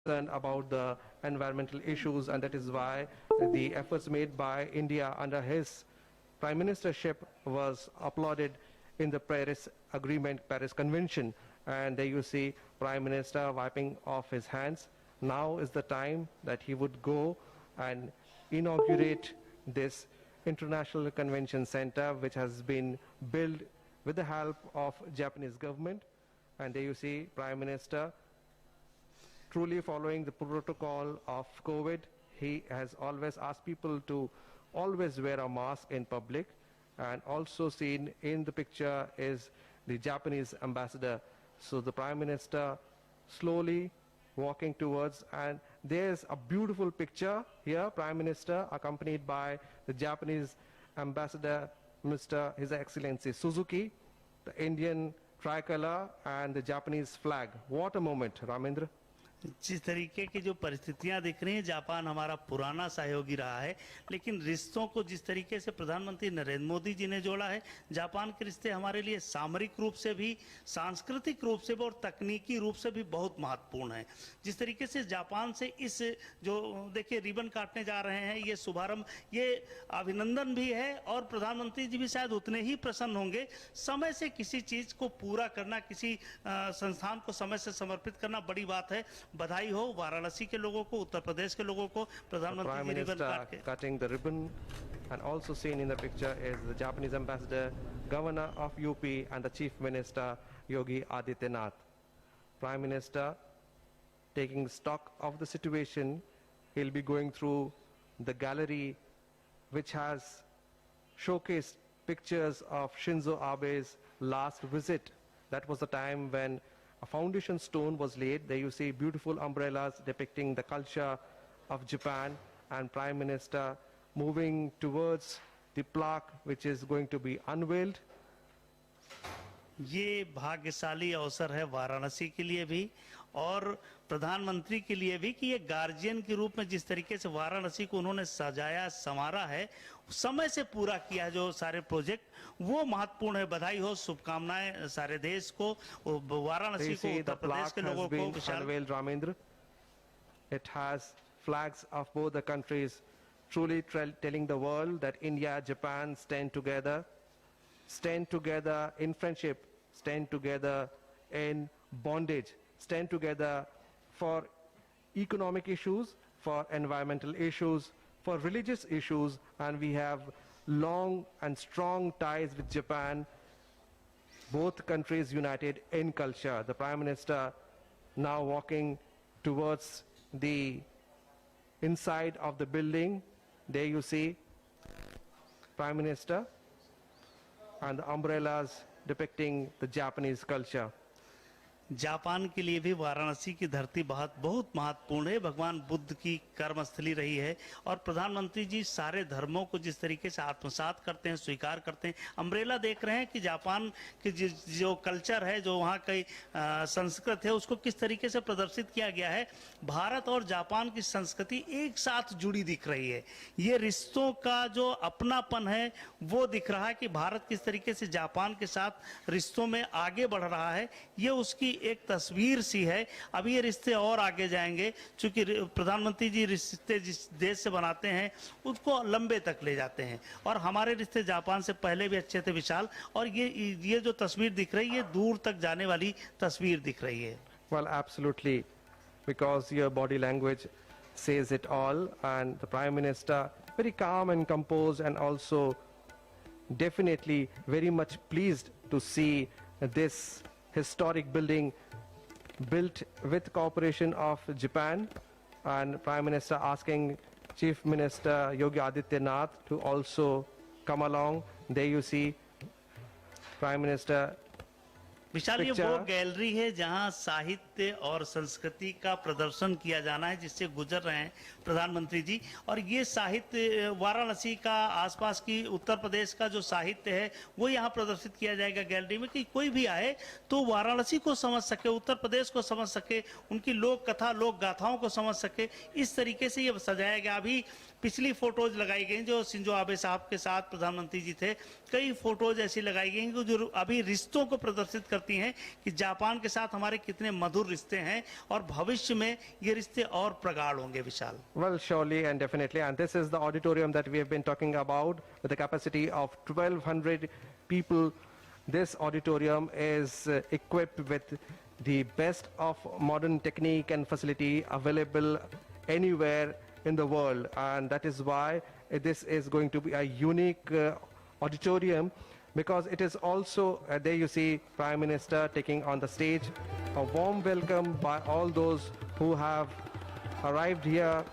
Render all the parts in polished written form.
concerned about the environmental issues, and that is why the efforts made by India under his prime ministership was applauded in the Paris Agreement, Paris Convention. And there you see Prime Minister wiping off his hands. Now is the time that he would go and inaugurate this International Convention Center, which has been built with the help of Japanese government. And there you see Prime Minister truly following the protocol of COVID. He has always asked people to always wear a mask in public. And also seen in the picture is the Japanese ambassador. So the Prime Minister slowly walking towards, and there's a beautiful picture here, Prime Minister accompanied by the Japanese ambassador, His Excellency Suzuki, the Indian tricolor and the Japanese flag. What a moment, Ramendra. जिस तरीके की जो परिस्थितियां दिख रही हैं, Japan हमारा पुराना सहयोगी रहा है, लेकिन रिश्तों को जिस तरीके से प्रधानमंत्री नरेंद्र मोदी जी ने जोड़ा है, जापान के रिश्ते हमारे लिए सामरिक रूप से भी, सांस्कृतिक रूप से भी और तकनीकी रूप से भी बहुत महत्वपूर्ण है। जिस तरीके से जापान से इस जो देखिए रिबन काटने जा रहे हैं, ये शुभारंभ, ये अभिनंदन भी है और प्रधानमंत्री जी भी शायद उतने ही प्रसन्न होंगे। समय से किसी चीज को पूरा करना, किसी संस्थान को समय से समर्पित करना बड़ी बात है। बधाई हो वाराणसी के लोगों को, उत्तर प्रदेश के लोगों को। प्रधानमंत्री जी रिबन काट के cutting the ribbon, and also seen in the picture is the Japanese ambassador, governor of UP and the chief minister Yogi Adityanath. Prime Minister taking stock of the situation. He'll be going through the gallery which has showcased pictures of Shinzo Abe's last visit. That was the time when a foundation stone was laid. There you see beautiful umbrellas depicting the culture of Japan, and Prime Minister moving towards the plaque which is going to be unveiled. ये भाग्यशाली अवसर है वाराणसी के लिए भी और प्रधानमंत्री के लिए भी कि ये गार्जियन के रूप में जिस तरीके से वाराणसी को उन्होंने सजाया संवारा है, समय से पूरा किया जो सारे प्रोजेक्ट, वो महत्वपूर्ण है। बधाई हो, शुभकामनाएं सारे देश को, वाराणसी को, उत्तर प्रदेश के लोगों को। विशाल Ramendra, it has flags of both the countries, truly telling the world that India, Japan stand together in friendship, stand together in bondage, stand together for economic issues, for environmental issues, for religious issues, and we have long and strong ties with Japan, both countries united in culture. The Prime Minister now walking towards the inside of the building. There you see Prime Minister and the umbrellas depicting the Japanese culture. Japan के लिए भी वाराणसी की धरती बहुत महत्वपूर्ण है। भगवान बुद्ध की कर्मस्थली रही है और प्रधानमंत्री जी सारे धर्मों को जिस तरीके से आत्मसात करते हैं, स्वीकार करते हैं। अम्ब्रेला देख रहे हैं कि जापान की जो कल्चर है, जो वहाँ की संस्कृत है, उसको किस तरीके से प्रदर्शित किया गया है। भारत और जापान की संस्कृति एक साथ जुड़ी दिख रही है। ये रिश्तों का जो अपनापन है वो दिख रहा है कि भारत किस तरीके से जापान के साथ रिश्तों में आगे बढ़ रहा है। ये उसकी एक तस्वीर सी है। अभी ये रिश्ते और आगे जाएंगे, क्योंकि प्रधानमंत्री जी रिश्ते जिस देश से बनाते हैं उसको लंबे तक ले जाते हैं और हमारे रिश्ते जापान से पहले भी अच्छे थे विशाल। और ये जो तस्वीर दिख रही है, दूर तक जाने वाली तस्वीर दिख रही है। Well, absolutely, because your body language says it all, and the Prime Minister very calm and composed, and also definitely very much pleased to see this historic building built with cooperation of Japan, and Prime Minister asking Chief Minister Yogi Adityanath to also come along. There you see Prime Minister. विशाल, ये वो gallery है जहां साहित्य और संस्कृति का प्रदर्शन किया जाना है, जिससे गुजर रहे हैं प्रधानमंत्री जी। और ये साहित्य वाराणसी का, आसपास की उत्तर प्रदेश का जो साहित्य है वो यहाँ प्रदर्शित किया जाएगा गैलरी में, कि कोई भी आए तो वाराणसी को समझ सके, उत्तर प्रदेश को समझ सके, उनकी लोक कथा, लोक गाथाओं को समझ सके। इस तरीके से ये सजाया गया। अभी पिछली फोटोज लगाई गई जो शिंजो आबे साहब के साथ प्रधानमंत्री जी थे, कई फोटोज ऐसी लगाई गई जो अभी रिश्तों को प्रदर्शित करती हैं कि जापान के साथ हमारे कितने मधुर रिश्ते हैं और भविष्य में ये रिश्ते और प्रगाढ़ होंगे। विशाल, Well, surely and definitely. And this is the auditorium that we have been talking about with a capacity of 1,200 people. This auditorium is equipped with the best of modern technique and facility available anywhere in the world. And that is why this is going to be a unique auditorium, because it is also, there you see Prime Minister taking on the stage. A warm welcome by all those who have arrived here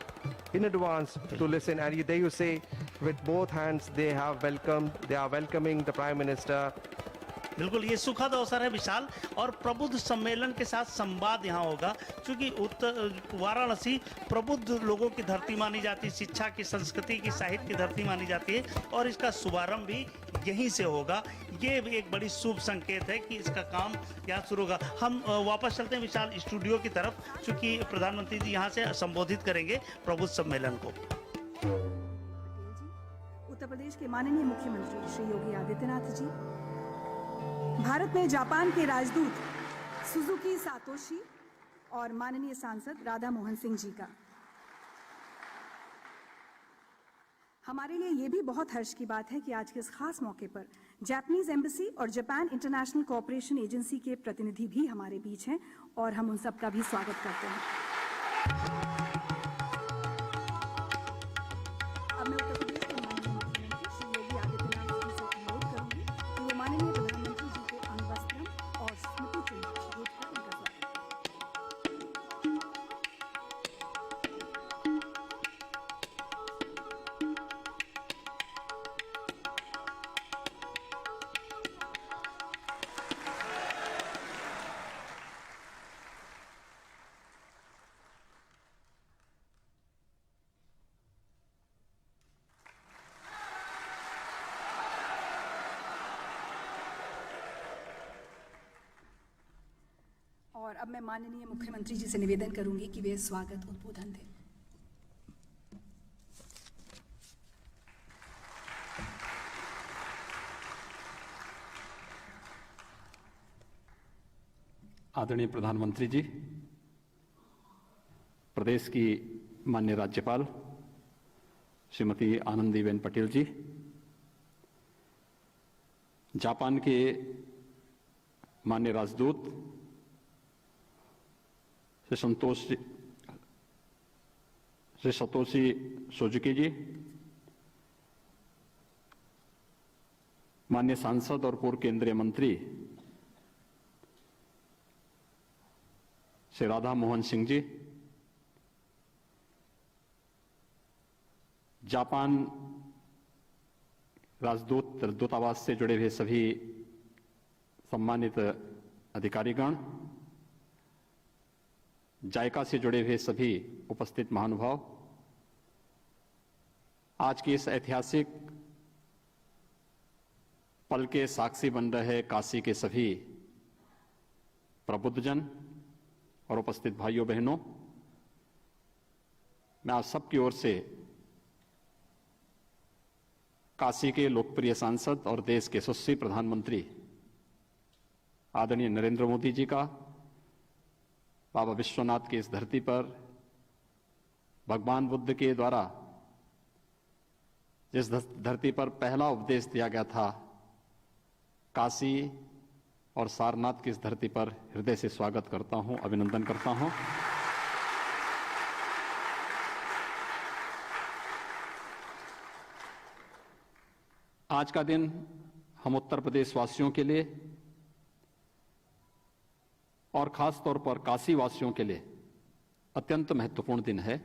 in advance to listen, and there you see with both hands they are welcoming the Prime Minister. बिल्कुल ये सुखद अवसर है विशाल, और प्रबुद्ध सम्मेलन के साथ संवाद यहाँ होगा, क्योंकि वाराणसी प्रबुद्ध लोगों की धरती मानी जाती है, शिक्षा की, संस्कृति की, साहित्य की धरती मानी जाती है, और इसका शुभारंभ भी यहीं से होगा। ये एक बड़ी शुभ संकेत है कि इसका काम यहाँ शुरू होगा। हम वापस चलते हैं विशाल स्टूडियो की तरफ, क्योंकि प्रधानमंत्री जी यहाँ से संबोधित करेंगे प्रबुद्ध सम्मेलन को। उत्तर प्रदेश के माननीय मुख्यमंत्री श्री योगी आदित्यनाथ जी, भारत में जापान के राजदूत सुजुकी सातोशी और माननीय सांसद राधा मोहन सिंह जी का, हमारे लिए ये भी बहुत हर्ष की बात है कि आज के इस खास मौके पर जापानीज एम्बेसी और जापान इंटरनेशनल कोऑपरेशन एजेंसी के प्रतिनिधि भी हमारे बीच हैं, और हम उन सब का भी स्वागत करते हैं। अब मैं उत्तर प्रदेश के माननीय मुख्यमंत्री श्री योगी आदित्यनाथ जी से अनुरोध करूंगी कि वो माननीय प्रधानमंत्री जी को अंगवस्त्रम और स्मृति चिन्ह भेंट कर उनका स्वागत करें। और अब मैं माननीय मुख्यमंत्री जी से निवेदन करूंगी कि वे स्वागत उद्बोधन दें। आदरणीय प्रधानमंत्री जी, प्रदेश की माननीय राज्यपाल श्रीमती आनंदीबेन पटेल जी, जापान के माननीय राजदूत श्री सतोशी सुजुकी जी, माननीय सांसद और पूर्व केंद्रीय मंत्री श्री राधा मोहन सिंह जी, जापान राजदूत दूतावास से जुड़े हुए सभी सम्मानित अधिकारीगण, जायका से जुड़े हुए सभी उपस्थित महानुभाव, आज की इस ऐतिहासिक पल के साक्षी बन रहे काशी के सभी प्रबुद्धजन और उपस्थित भाइयों बहनों, मैं आप सबकी ओर से काशी के लोकप्रिय सांसद और देश के यशस्वी प्रधानमंत्री आदरणीय नरेंद्र मोदी जी का बाबा विश्वनाथ की इस धरती पर भगवान बुद्ध के द्वारा जिस धरती पर पहला उपदेश दिया गया था, काशी और सारनाथ की इस धरती पर हृदय से स्वागत करता हूं, अभिनंदन करता हूं। आज का दिन हम उत्तर प्रदेश वासियों के लिए और खास तौर पर काशी वासियों के लिए अत्यंत महत्वपूर्ण दिन है।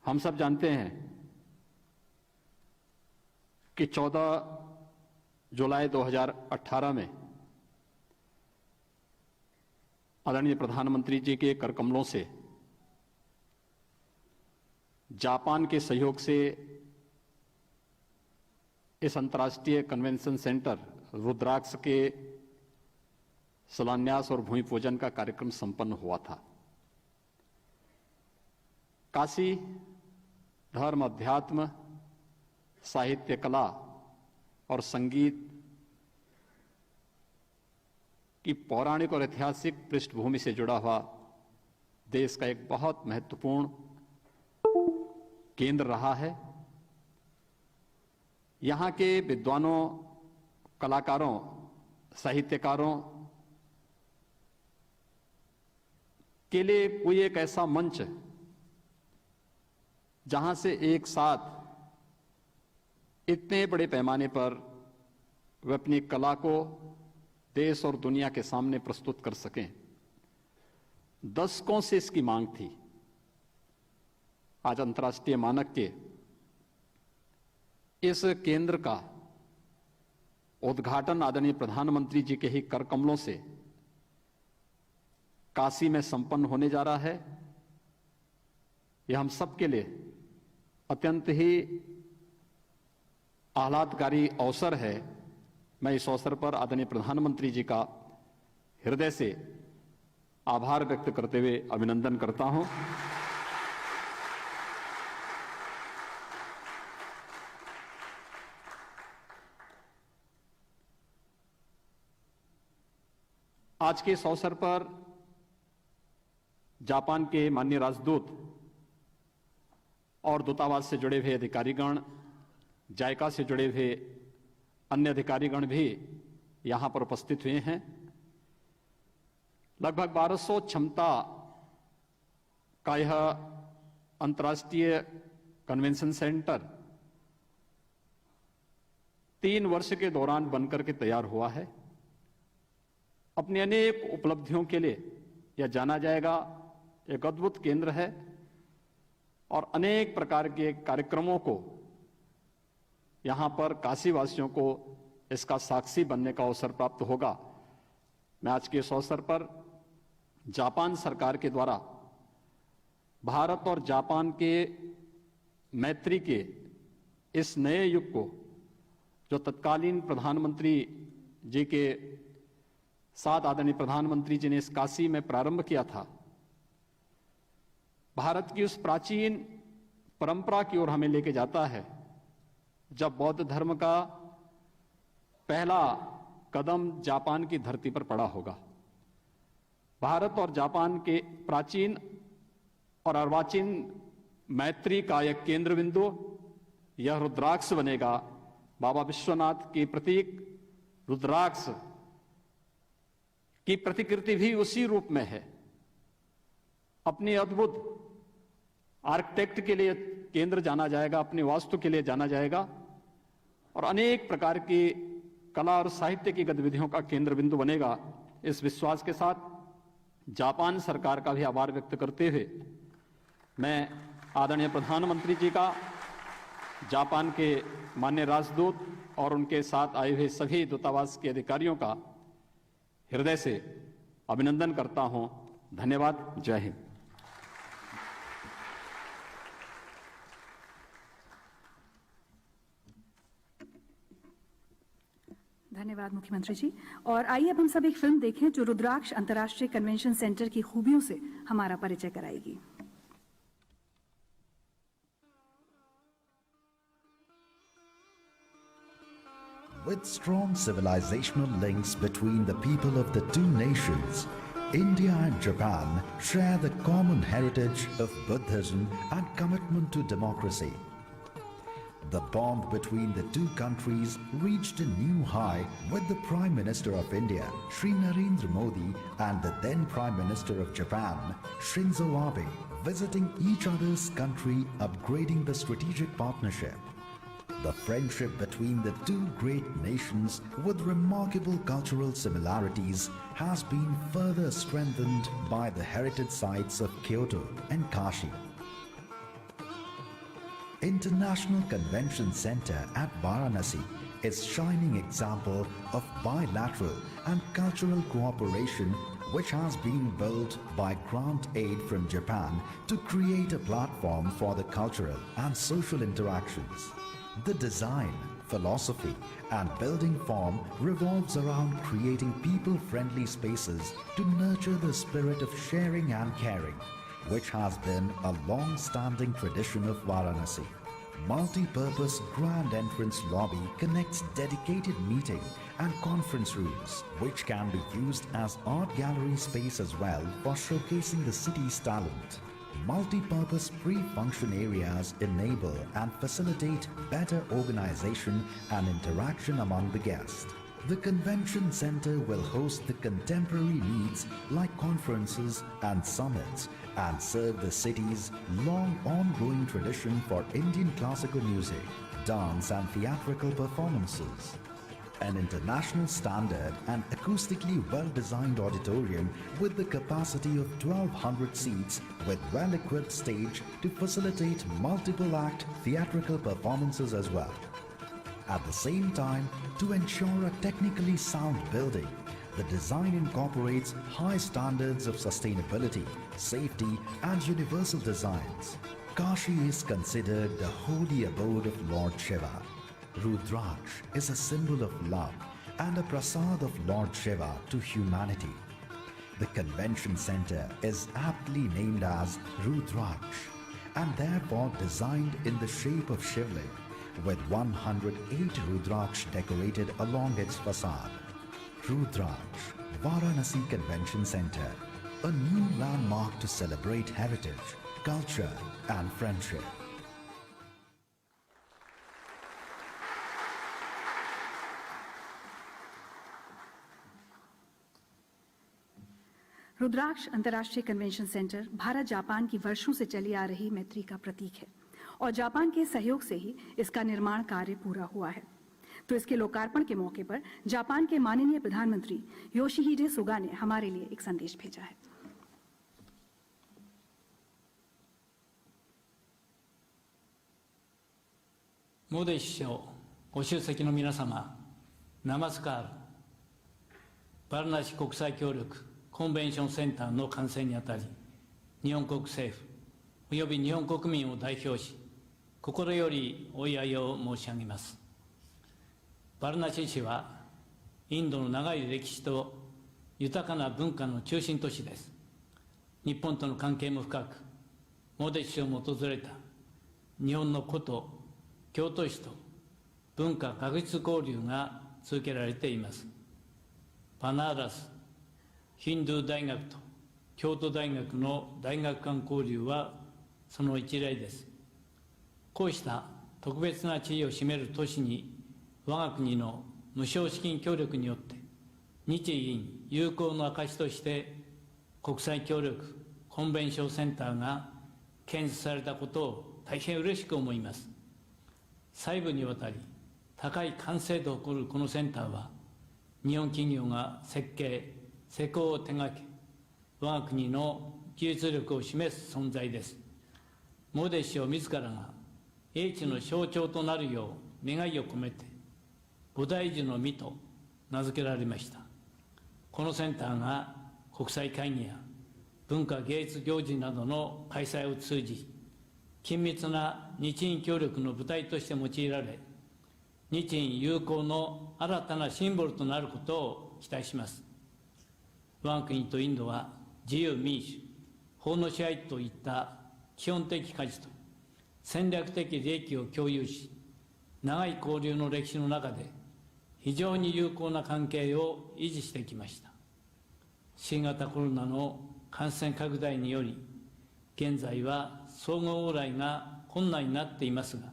हम सब जानते हैं कि 14 जुलाई 2018 में आदरणीय प्रधानमंत्री जी के कर कमलों से जापान के सहयोग से इस अंतर्राष्ट्रीय कन्वेंशन सेंटर रुद्राक्ष के शिलान्यास और भूमि पूजन का कार्यक्रम संपन्न हुआ था। काशी धर्म, अध्यात्म, साहित्य, कला और संगीत की पौराणिक और ऐतिहासिक पृष्ठभूमि से जुड़ा हुआ देश का एक बहुत महत्वपूर्ण केंद्र रहा है। यहां के विद्वानों, कलाकारों, साहित्यकारों के लिए कोई एक ऐसा मंच जहां से एक साथ इतने बड़े पैमाने पर वे अपनी कला को देश और दुनिया के सामने प्रस्तुत कर सकें। दशकों से इसकी मांग थी। आज अंतर्राष्ट्रीय मानक के इस केंद्र का उद्घाटन आदरणीय प्रधानमंत्री जी के ही कर कमलों से काशी में संपन्न होने जा रहा है। यह हम सबके लिए अत्यंत ही आह्लादकारी अवसर है। मैं इस अवसर पर आदरणीय प्रधानमंत्री जी का हृदय से आभार व्यक्त करते हुए अभिनंदन करता हूं। आज के इस अवसर पर जापान के माननीय राजदूत और दूतावास से जुड़े हुए अधिकारीगण, जायका से जुड़े हुए अन्य अधिकारीगण भी यहां पर उपस्थित हुए हैं। लगभग 1200 क्षमता का यह अंतर्राष्ट्रीय कन्वेंशन सेंटर 3 वर्ष के दौरान बनकर के तैयार हुआ है। अपनी अनेक उपलब्धियों के लिए यह जाना जाएगा। एक अद्भुत केंद्र है और अनेक प्रकार के कार्यक्रमों को यहां पर काशीवासियों को इसका साक्षी बनने का अवसर प्राप्त होगा। मैं आज के इस अवसर पर जापान सरकार के द्वारा भारत और जापान के मैत्री के इस नए युग को, जो तत्कालीन प्रधानमंत्री जी के साथ आदरणीय प्रधानमंत्री जी ने इस काशी में प्रारंभ किया था, भारत की उस प्राचीन परंपरा की ओर हमें लेके जाता है, जब बौद्ध धर्म का पहला कदम जापान की धरती पर पड़ा होगा। भारत और जापान के प्राचीन और अर्वाचीन मैत्री का एक केंद्र बिंदु यह रुद्राक्ष बनेगा। बाबा विश्वनाथ के प्रतीक रुद्राक्ष की प्रतिकृति भी उसी रूप में है। अपनी अद्भुत आर्किटेक्ट के लिए केंद्र जाना जाएगा, अपनी वास्तु के लिए जाना जाएगा और अनेक प्रकार की कला और साहित्य की गतिविधियों का केंद्र बिंदु बनेगा। इस विश्वास के साथ जापान सरकार का भी आभार व्यक्त करते हुए मैं आदरणीय प्रधानमंत्री जी का, जापान के माननीय राजदूत और उनके साथ आए हुए सभी दूतावास के अधिकारियों का हृदय से अभिनंदन करता हूं। धन्यवाद। जय हिंद। धन्यवाद मुख्यमंत्री जी। और आइए अब हम सब एक फिल्म देखें जो रुद्राक्ष अंतर्राष्ट्रीय कन्वेंशन सेंटर की खूबियों से हमारा परिचय कराएगी। With strong civilizational links between the people of the two nations, India and Japan share the common heritage of Buddhism and commitment to democracy. The bond between the two countries reached a new high with the Prime Minister of India, Shri Narendra Modi, and the then Prime Minister of Japan, Shinzo Abe, visiting each other's country, upgrading the strategic partnership. The friendship between the two great nations with remarkable cultural similarities has been further strengthened by the heritage sites of Kyoto and Kashi. International Convention Center at Varanasi is shining example of bilateral and cultural cooperation which has been built by grant aid from Japan to create a platform for the cultural and social interactions. The design, philosophy and building form revolves around creating people-friendly spaces to nurture the spirit of sharing and caring, which has been a long-standing tradition of Varanasi. Multi-purpose grand entrance lobby connects dedicated meeting and conference rooms, which can be used as art gallery space as well for showcasing the city's talent. Multi-purpose pre-function areas enable and facilitate better organization and interaction among the guests. The convention center will host the contemporary needs like conferences and summits and serve the city's long ongoing tradition for Indian classical music, dance and theatrical performances. An international standard and acoustically well-designed auditorium with the capacity of 1,200 seats with well-equipped stage to facilitate multiple-act theatrical performances as well. At the same time, to ensure a technically sound building, the design incorporates high standards of sustainability, safety and universal designs. Kashi is considered the holy abode of Lord Shiva. Rudraksh is a symbol of love and a prasad of Lord Shiva to humanity. The convention center is aptly named as Rudraksh and therefore designed in the shape of Shivling, with 108 Rudraksh decorated along its facade. Rudraksh, Varanasi Convention Center, a new landmark to celebrate heritage, culture and friendship. रुद्राक्ष अंतर्राष्ट्रीय convention centre Bharat Japan की वर्षों से चली आ रही मैत्री का प्रतीक है और जापान के सहयोग से ही इसका निर्माण कार्य पूरा हुआ है। तो इसके लोकार्पण के मौके पर जापान के माननीय प्रधानमंत्री योशिहिडे सुगा ने हमारे लिए एक संदेश भेजा है। मोदी首相、ご出席の皆様、ナマスカール、バルナシ国際協力コンベンションセンターの完成にあたり、日本国政府および日本国民を代表し、心よりお祝いを申し上げます。バルナシ市は、インドの長い歴史と豊かな文化の中心都市です。日本との関係も深く、モディ首相も訪れた日本の古都、京都市と文化学術交流が続けられています。バナーラス、ヒンドゥー大学と京都大学の大学間交流はその一例です。こうした特別な地位を占める都市に、我が国の無償資金協力によって、日印友好の証として、国際協力コンベンションセンターが建設されたことを大変嬉しく思います。細部にわたり、高い完成度を誇るこのセンターは、日本企業が設計、施工を手掛け、我が国の技術力を示す存在です。モディ首相自らが英知の象徴となるよう願いを込めて、菩提樹の実と名付けられました。このセンターが国際会議や文化芸術行事などの開催を通じ、緊密な日印協力の舞台として用いられ、日印友好の新たなシンボルとなることを期待します。我が国とインドは自由民主、法の支配といった基本的価値と戦略的利益を共有し、長い交流の歴史の中で非常に友好な関係を維持してきました。新型コロナの感染拡大により、現在は相互往来が困難になっていますが、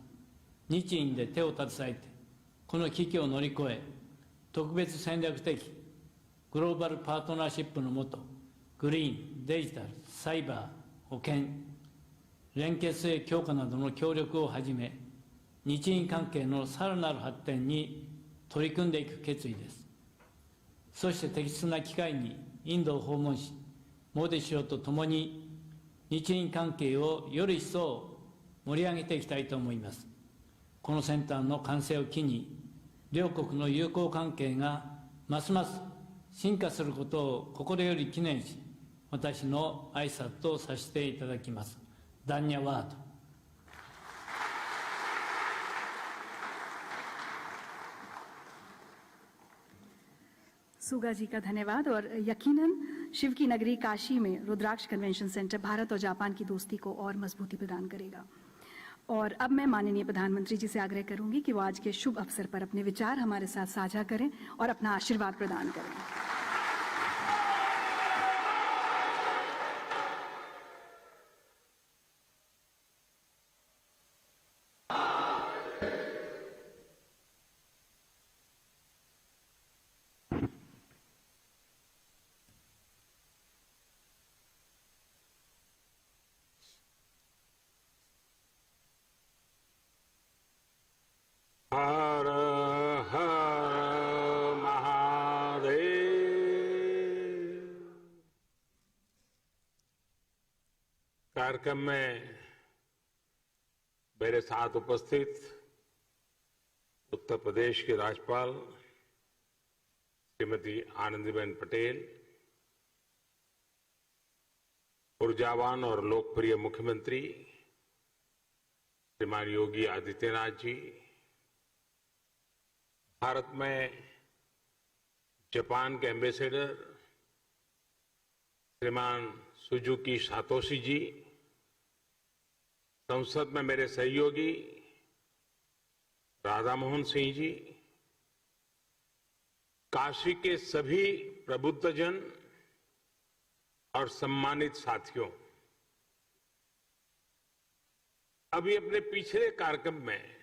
日印で手を携えて、この危機を乗り越え、特別戦略的グローバルパートナーシップの下、グリーン、デジタル、サイバー、保健、連結性強化などの協力をはじめ、日印関係のさらなる発展に取り組んでいく決意です。そして適切な機会にインドを訪問し、モディ首相と共に日印関係をより一層盛り上げていきたいと思います。このセンターの完成を機に、両国の友好関係がますます進化することを心より記念し、私の挨拶とさせていただきます。ダンニャワード。सुगा जी का धन्यवाद। और यकीनन शिव की नगरी काशी में रुद्राक्ष कन्वेंशन सेंटर भारत और जापान की दोस्ती को और मजबूती प्रदान करेगा। और अब मैं माननीय प्रधानमंत्री जी से आग्रह करूंगी कि वो आज के शुभ अवसर पर अपने विचार हमारे साथ साझा करें और अपना आशीर्वाद प्रदान करें। हर हर महादेव। कार्यक्रम में मेरे साथ उपस्थित उत्तर प्रदेश की राज्यपाल श्रीमती आनंदीबेन पटेल, ऊर्जावान और लोकप्रिय मुख्यमंत्री श्रीमान योगी आदित्यनाथ जी, भारत में जापान के एम्बेसडर श्रीमान सुजुकी सातोशी जी, संसद में मेरे सहयोगी राधा मोहन सिंह जी, काशी के सभी प्रबुद्धजन और सम्मानित साथियों, अभी अपने पिछले कार्यक्रम में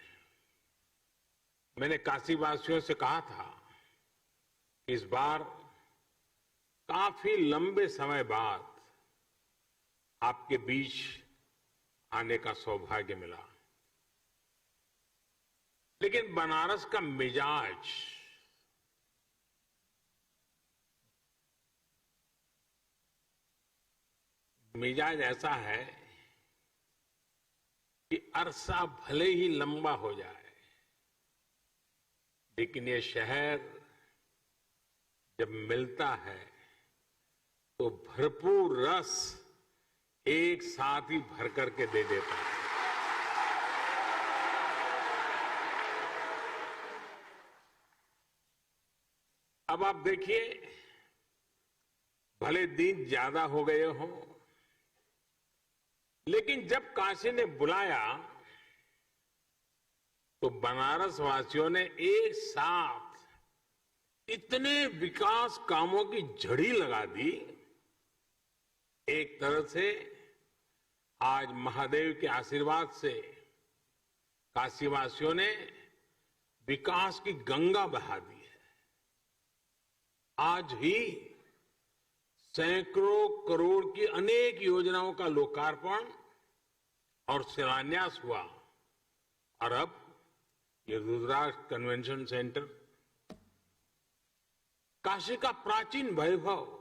मैंने काशीवासियों से कहा था कि इस बार काफी लंबे समय बाद आपके बीच आने का सौभाग्य मिला, लेकिन बनारस का मिजाज ऐसा है कि अरसा भले ही लंबा हो जाए, लेकिन ये शहर जब मिलता है तो भरपूर रस एक साथ ही भर करके दे देता है। अब आप देखिए, भले दिन ज्यादा हो गए हों, लेकिन जब काशी ने बुलाया तो बनारस वासियों ने एक साथ इतने विकास कामों की झड़ी लगा दी। एक तरह से आज महादेव के आशीर्वाद से काशीवासियों ने विकास की गंगा बहा दी है। आज ही सैकड़ों करोड़ की अनेक योजनाओं का लोकार्पण और शिलान्यास हुआ, और अब ये रुद्राक्ष कन्वेंशन सेंटर, काशी का प्राचीन वैभव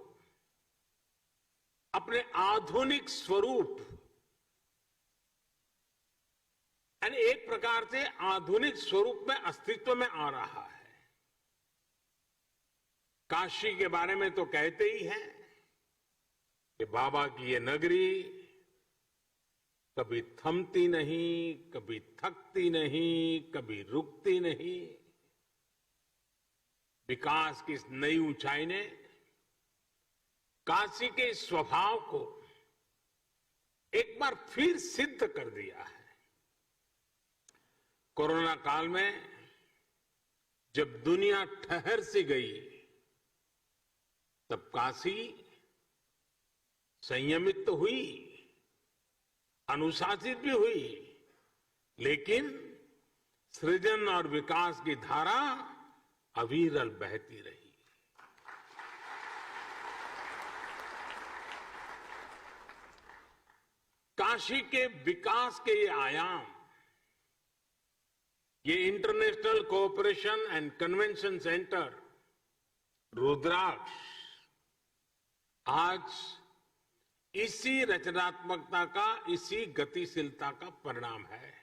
अपने आधुनिक स्वरूप, यानी एक प्रकार से आधुनिक स्वरूप में अस्तित्व में आ रहा है। काशी के बारे में तो कहते ही हैं कि बाबा की ये नगरी कभी थमती नहीं, कभी थकती नहीं, कभी रुकती नहीं। विकास की इस नई ऊंचाई ने काशी के इस स्वभाव को एक बार फिर सिद्ध कर दिया है। कोरोना काल में जब दुनिया ठहर सी गई, तब काशी संयमित तो हुई, अनुशासित भी हुई, लेकिन सृजन और विकास की धारा अविरल बहती रही। काशी के विकास के ये आयाम, ये international cooperation and convention centre Rudraksh आज इसी रचनात्मकता का, इसी गतिशीलता का परिणाम है।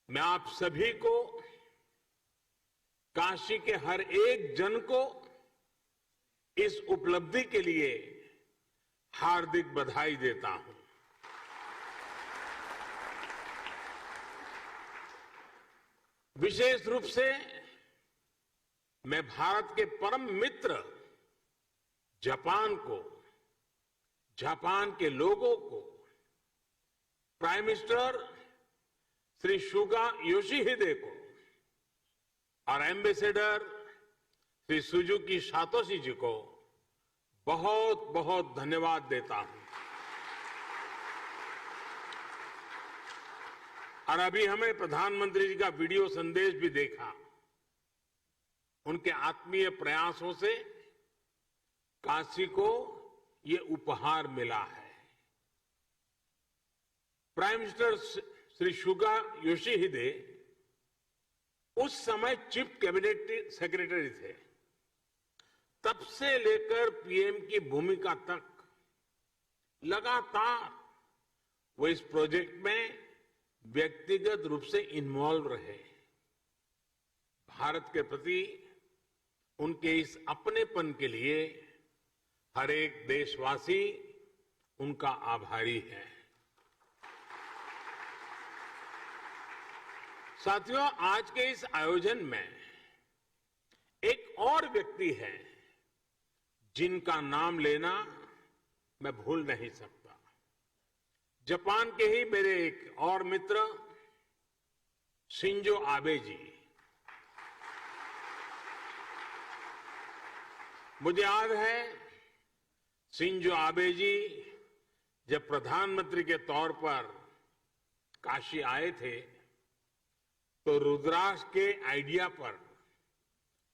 मैं आप सभी को, काशी के हर एक जन को इस उपलब्धि के लिए हार्दिक बधाई देता हूं। विशेष रूप से मैं भारत के परम मित्र जापान को, जापान के लोगों को, प्राइम मिनिस्टर श्री सुगा योशिहिदे को और एम्बेसडर श्री सुजुकी सातोशी जी को बहुत बहुत धन्यवाद देता हूं। और अभी हमें प्रधानमंत्री जी का वीडियो संदेश भी देखा। उनके आत्मीय प्रयासों से काशी को ये उपहार मिला है। प्राइम मिनिस्टर श्री सुगा योशिहिदे उस समय चीफ कैबिनेट सेक्रेटरी थे। तब से लेकर पीएम की भूमिका तक लगातार वो इस प्रोजेक्ट में व्यक्तिगत रूप से इन्वॉल्व रहे। भारत के प्रति उनके इस अपनेपन के लिए हर एक देशवासी उनका आभारी है। साथियों, आज के इस आयोजन में एक और व्यक्ति है जिनका नाम लेना मैं भूल नहीं सकता। जापान के ही मेरे एक और मित्र शिंजो आबे जी। मुझे याद है शिंजो आबे जी जब प्रधानमंत्री के तौर पर काशी आए थे तो रुद्राक्ष के आइडिया पर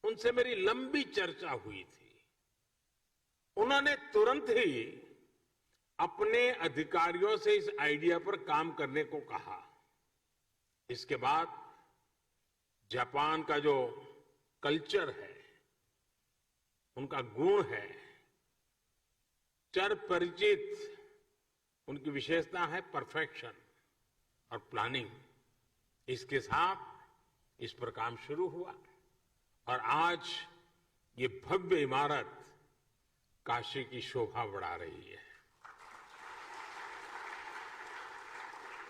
उनसे मेरी लंबी चर्चा हुई थी। उन्होंने तुरंत ही अपने अधिकारियों से इस आइडिया पर काम करने को कहा। इसके बाद जापान का जो कल्चर है, उनका गुण है, चर परिचित, उनकी विशेषता है परफेक्शन और प्लानिंग। इसके साथ इस पर काम शुरू हुआ और आज ये भव्य इमारत काशी की शोभा बढ़ा रही है।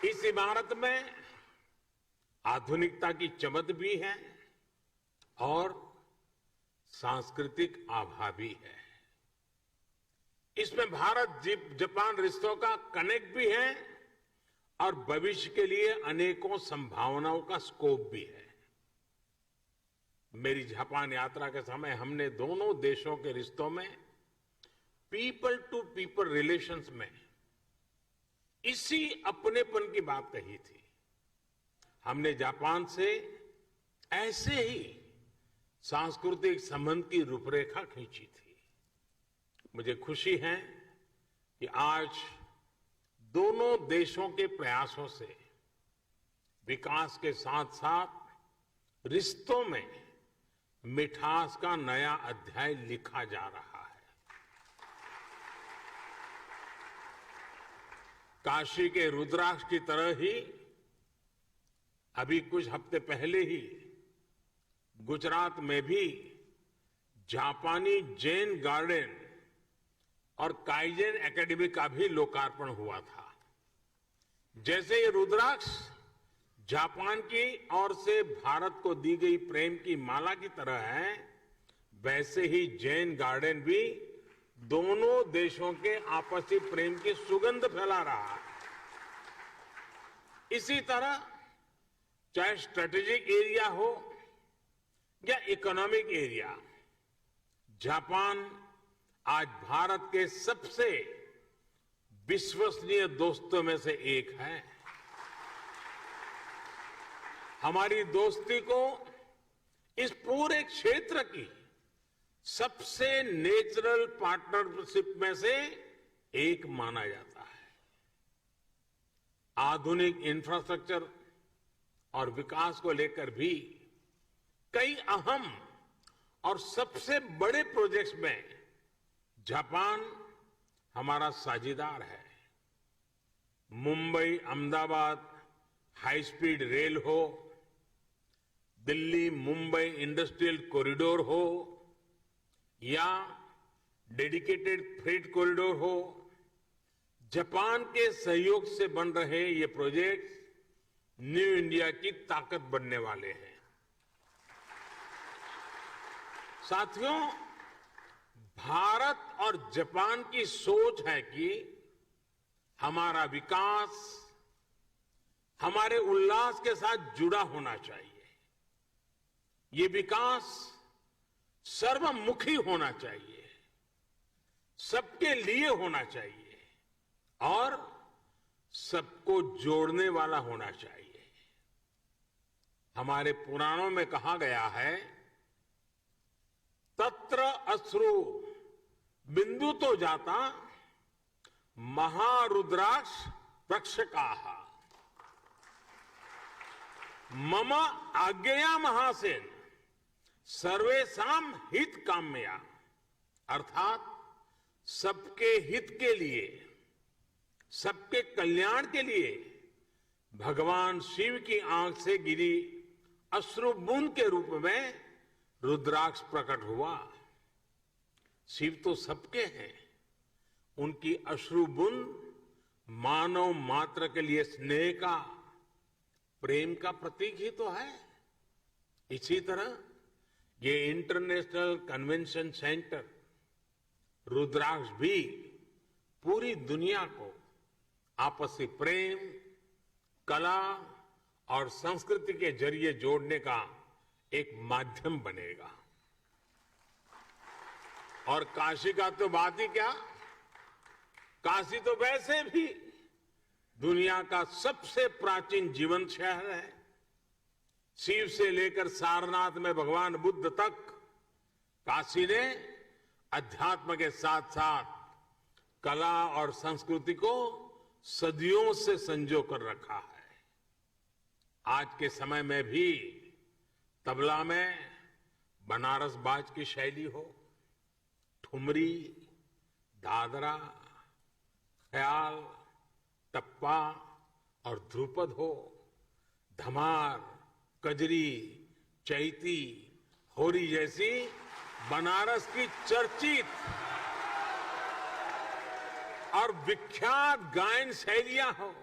इस इमारत में आधुनिकता की चमक भी है और सांस्कृतिक आभा भी है। इसमें भारत जापान रिश्तों का कनेक्ट भी है और भविष्य के लिए अनेकों संभावनाओं का स्कोप भी है। मेरी जापान यात्रा के समय हमने दोनों देशों के रिश्तों में पीपल टू पीपल रिलेशंस में इसी अपनेपन की बात कही थी। हमने जापान से ऐसे ही सांस्कृतिक संबंध की रूपरेखा खींची थी। मुझे खुशी है कि आज दोनों देशों के प्रयासों से विकास के साथ साथ रिश्तों में मिठास का नया अध्याय लिखा जा रहा है। काशी के रुद्राक्ष की तरह ही अभी कुछ हफ्ते पहले ही गुजरात में भी जापानी जैन गार्डन और काइजन एकेडमी का भी लोकार्पण हुआ था। जैसे ये रुद्राक्ष जापान की ओर से भारत को दी गई प्रेम की माला की तरह है, वैसे ही जैन गार्डन भी दोनों देशों के आपसी प्रेम की सुगंध फैला रहा है। इसी तरह चाहे स्ट्रेटेजिक एरिया हो या इकोनॉमिक एरिया, जापान आज भारत के सबसे विश्वसनीय दोस्तों में से एक है। हमारी दोस्ती को इस पूरे क्षेत्र की सबसे नेचुरल पार्टनरशिप में से एक माना जाता है। आधुनिक इंफ्रास्ट्रक्चर और विकास को लेकर भी कई अहम और सबसे बड़े प्रोजेक्ट्स में जापान हमारा साझीदार है। Mumbai Ahmedabad high speed rail हो, दिल्ली मुंबई इंडस्ट्रियल कॉरिडोर हो या डेडिकेटेड फ्रेट कॉरिडोर हो, जापान के सहयोग से बन रहे ये प्रोजेक्ट न्यू इंडिया की ताकत बनने वाले हैं। साथियों, भारत और जापान की सोच है कि हमारा विकास हमारे उल्लास के साथ जुड़ा होना चाहिए। ये विकास सर्वमुखी होना चाहिए, सबके लिए होना चाहिए और सबको जोड़ने वाला होना चाहिए। हमारे पुराणों में कहा गया है, तत्र अश्रु बिंदु तो जाता महारुद्राक्ष प्रक्षकाः मम आज्ञया महासेन सर्वेषां हित काम्या, अर्थात सबके हित के लिए, सबके कल्याण के लिए भगवान शिव की आंख से गिरी अश्रु बूंद के रूप में रुद्राक्ष प्रकट हुआ। शिव तो सबके हैं, उनकी अश्रु बूंद मानव मात्र के लिए स्नेह का, प्रेम का प्रतीक ही तो है। इसी तरह ये इंटरनेशनल कन्वेंशन सेंटर रुद्राक्ष भी पूरी दुनिया को आपसी प्रेम, कला और संस्कृति के जरिए जोड़ने का एक माध्यम बनेगा। और काशी का तो बात ही क्या, काशी तो वैसे भी दुनिया का सबसे प्राचीन जीवन शहर है। शिव से लेकर सारनाथ में भगवान बुद्ध तक काशी ने अध्यात्म के साथ साथ कला और संस्कृति को सदियों से संजो कर रखा है। आज के समय में भी तबला में बनारस बाज की शैली हो, ठुमरी, दादरा, ख्याल, टप्पा और ध्रुपद हो, धमार, कजरी, चैती, होरी जैसी बनारस की चर्चित और विख्यात गायन शैलियां हो,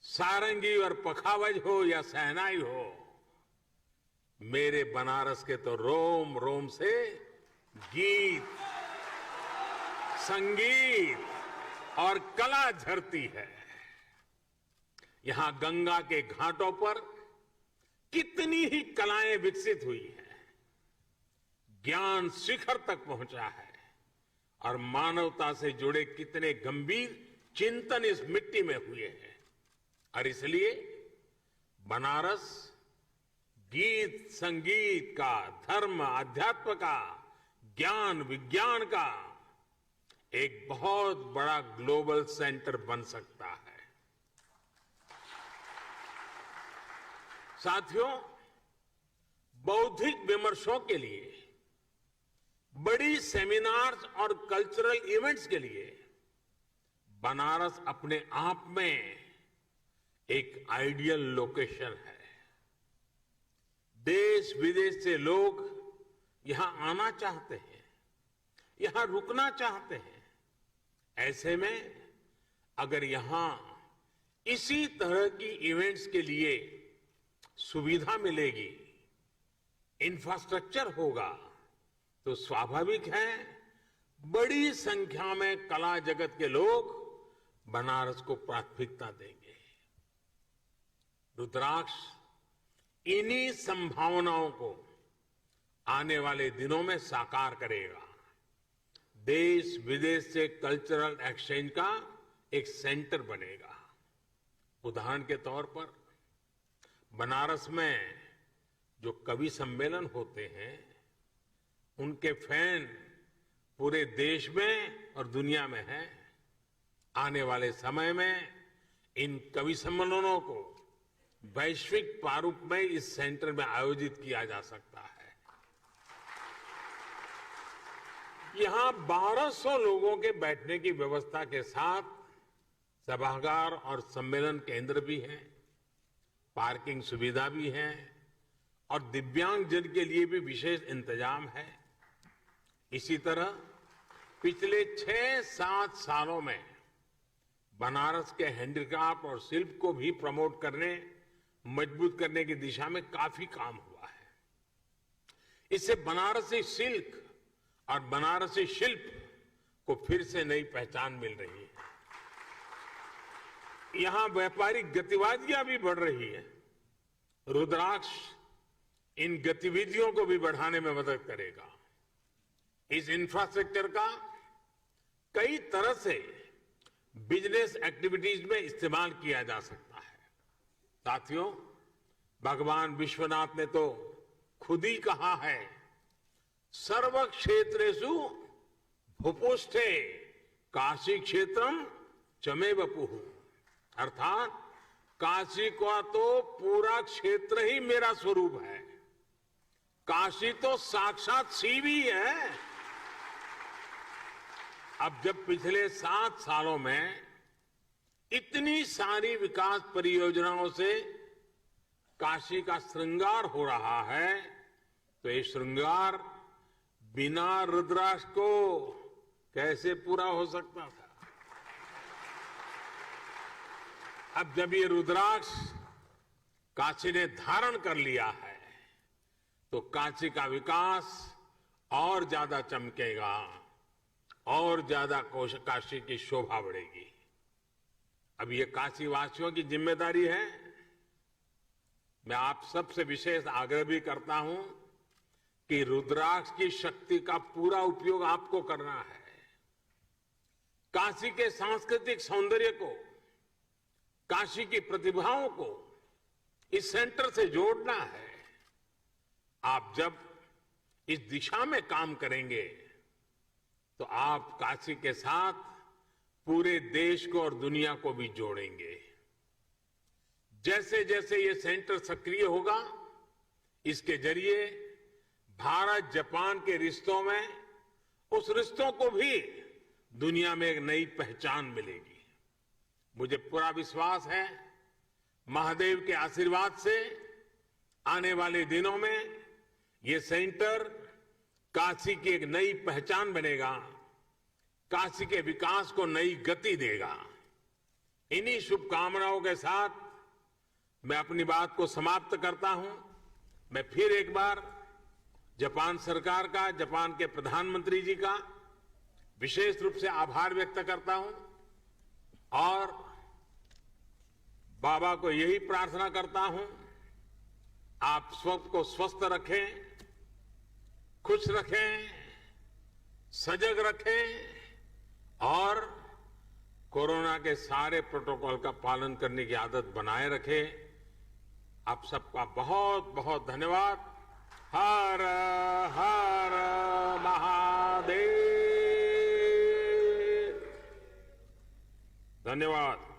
सारंगी और पखावज हो या सहनाई हो, मेरे बनारस के तो रोम रोम से गीत, संगीत और कला झरती है। यहां गंगा के घाटों पर कितनी ही कलाएं विकसित हुई हैं, ज्ञान शिखर तक पहुंचा है और मानवता से जुड़े कितने गंभीर चिंतन इस मिट्टी में हुए हैं। और इसलिए बनारस गीत संगीत का, धर्म अध्यात्म का, ज्ञान विज्ञान का एक बहुत बड़ा ग्लोबल सेंटर बन सकता है। साथियों, बौद्धिक विमर्शों के लिए, बड़ी सेमिनार्स और कल्चरल इवेंट्स के लिए बनारस अपने आप में एक आइडियल लोकेशन है। देश विदेश से लोग यहां आना चाहते हैं, यहां रुकना चाहते हैं। ऐसे में अगर यहां इसी तरह की इवेंट्स के लिए सुविधा मिलेगी, इंफ्रास्ट्रक्चर होगा, तो स्वाभाविक है बड़ी संख्या में कला जगत के लोग बनारस को प्राथमिकता देंगे। रुद्राक्ष इन्हीं संभावनाओं को आने वाले दिनों में साकार करेगा। देश विदेश से कल्चरल एक्सचेंज का एक सेंटर बनेगा। उदाहरण के तौर पर बनारस में जो कवि सम्मेलन होते हैं, उनके फैन पूरे देश में और दुनिया में हैं। आने वाले समय में इन कवि सम्मेलनों को वैश्विक प्रारूप में इस सेंटर में आयोजित किया जा सकता है। यहां 1200 लोगों के बैठने की व्यवस्था के साथ सभागार और सम्मेलन केंद्र भी हैं, पार्किंग सुविधा भी है और दिव्यांग जन के लिए भी विशेष इंतजाम है। इसी तरह पिछले 6-7 सालों में बनारस के हैंडीक्राफ्ट और शिल्प को भी प्रमोट करने, मजबूत करने की दिशा में काफी काम हुआ है। इससे बनारसी सिल्क और बनारसी शिल्प को फिर से नई पहचान मिल रही है। यहां व्यापारिक गतिविधियां भी बढ़ रही है। रुद्राक्ष इन गतिविधियों को भी बढ़ाने में मदद करेगा। इस इंफ्रास्ट्रक्चर का कई तरह से बिजनेस एक्टिविटीज में इस्तेमाल किया जा सकता है। साथियों, भगवान विश्वनाथ ने तो खुद ही कहा है, सर्व क्षेत्रेषु भूपुष्ठे काशी क्षेत्रम चमे वपुः, अर्थात काशी का तो पूरा क्षेत्र ही मेरा स्वरूप है। काशी तो साक्षात शिव ही है। अब जब पिछले 7 सालों में इतनी सारी विकास परियोजनाओं से काशी का श्रृंगार हो रहा है, तो ये श्रृंगार बिना रुद्राक्ष को कैसे पूरा हो सकता था। अब जब ये रुद्राक्ष काशी ने धारण कर लिया है, तो काशी का विकास और ज्यादा चमकेगा और ज्यादा काशी की शोभा बढ़ेगी। अब ये काशी वासियों की जिम्मेदारी है। मैं आप सबसे विशेष आग्रह भी करता हूं कि रुद्राक्ष की शक्ति का पूरा उपयोग आपको करना है। काशी के सांस्कृतिक सौंदर्य को, काशी की प्रतिभाओं को इस सेंटर से जोड़ना है। आप जब इस दिशा में काम करेंगे तो आप काशी के साथ पूरे देश को और दुनिया को भी जोड़ेंगे। जैसे जैसे ये सेंटर सक्रिय होगा, इसके जरिए भारत जापान के रिश्तों में, उस रिश्तों को भी दुनिया में एक नई पहचान मिलेगी। मुझे पूरा विश्वास है, महादेव के आशीर्वाद से आने वाले दिनों में ये सेंटर काशी की एक नई पहचान बनेगा, काशी के विकास को नई गति देगा। इन्हीं शुभकामनाओं के साथ मैं अपनी बात को समाप्त करता हूं। मैं फिर एक बार जापान सरकार का, जापान के प्रधानमंत्री जी का विशेष रूप से आभार व्यक्त करता हूं और बाबा को यही प्रार्थना करता हूं, आप सबको स्वस्थ रखें, खुश रखें, सजग रखें और कोरोना के सारे प्रोटोकॉल का पालन करने की आदत बनाए रखें। आप सबका बहुत बहुत धन्यवाद। हर हर महादेव। धन्यवाद।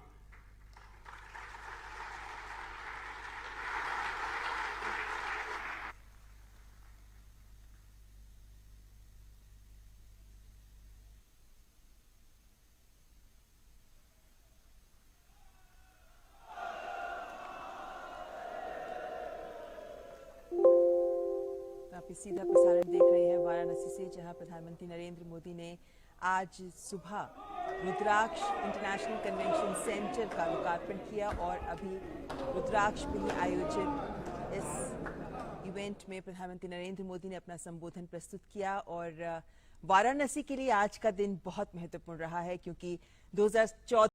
आप इस सीधा प्रसारण देख रहे हैं वाराणसी से, जहां प्रधानमंत्री नरेंद्र मोदी ने आज सुबह रुद्राक्ष इंटरनेशनल कन्वेंशन सेंटर का लोकार्पण किया और अभी रुद्राक्ष में ही आयोजित इस इवेंट में प्रधानमंत्री नरेंद्र मोदी ने अपना संबोधन प्रस्तुत किया। और वाराणसी के लिए आज का दिन बहुत महत्वपूर्ण रहा है, क्योंकि 2014